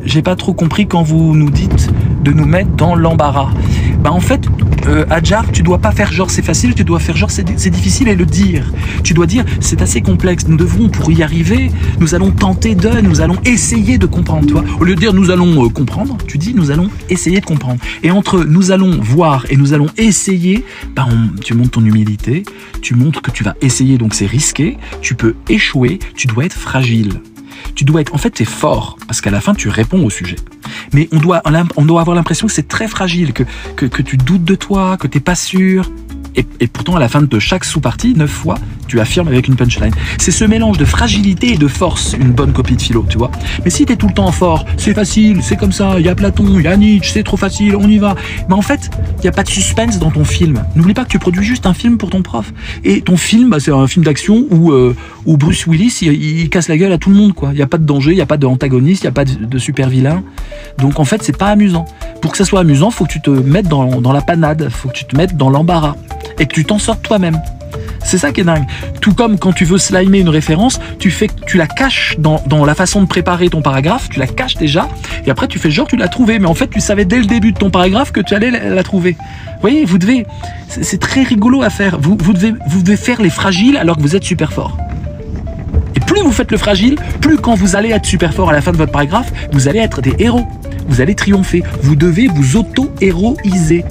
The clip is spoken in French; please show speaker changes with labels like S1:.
S1: j'ai pas trop compris quand vous nous dites de nous mettre dans l'embarras. Bah en fait, Adjar, tu dois pas faire genre c'est facile, tu dois faire genre c'est difficile et le dire. Tu dois dire c'est assez complexe. Nous devrons, pour y arriver, nous allons tenter nous allons essayer de comprendre. Tu vois, au lieu de dire nous allons comprendre, tu dis nous allons essayer de comprendre. Et entre nous allons voir et nous allons essayer, bah tu montres ton humilité, tu montres que tu vas essayer, donc c'est risqué. Tu peux échouer, tu dois être fragile. Tu dois être, en fait, t'es fort, parce qu'à la fin, tu réponds au sujet. Mais on doit avoir l'impression que c'est très fragile, que tu doutes de toi, que t'es pas sûr. Et pourtant, à la fin de chaque sous-partie, 9 fois, tu affirmes avec une punchline. C'est ce mélange de fragilité et de force, une bonne copie de philo, tu vois. Mais si t'es tout le temps fort, c'est facile, c'est comme ça, il y a Platon, il y a Nietzsche, c'est trop facile, on y va. Mais en fait, il n'y a pas de suspense dans ton film. N'oublie pas que tu produis juste un film pour ton prof. Et ton film, bah, c'est un film d'action où Bruce Willis, il casse la gueule à tout le monde, quoi. Il n'y a pas de danger, il n'y a pas d'antagoniste, il n'y a pas de super vilain. Donc en fait, c'est pas amusant. Pour que ça soit amusant, faut que tu te mettes dans la panade, faut que tu te mettes dans l'embarras. Et que tu t'en sortes toi-même. C'est ça qui est dingue. Tout comme quand tu veux slimer une référence, tu la caches dans la façon de préparer ton paragraphe, tu la caches déjà, et après tu fais genre tu l'as trouvé, mais en fait tu savais dès le début de ton paragraphe que tu allais la trouver. Vous voyez, c'est très rigolo à faire. Vous devez faire les fragiles alors que vous êtes super fort. Et plus vous faites le fragile, plus quand vous allez être super fort à la fin de votre paragraphe, vous allez être des héros. Vous allez triompher. Vous devez vous auto-héroïser.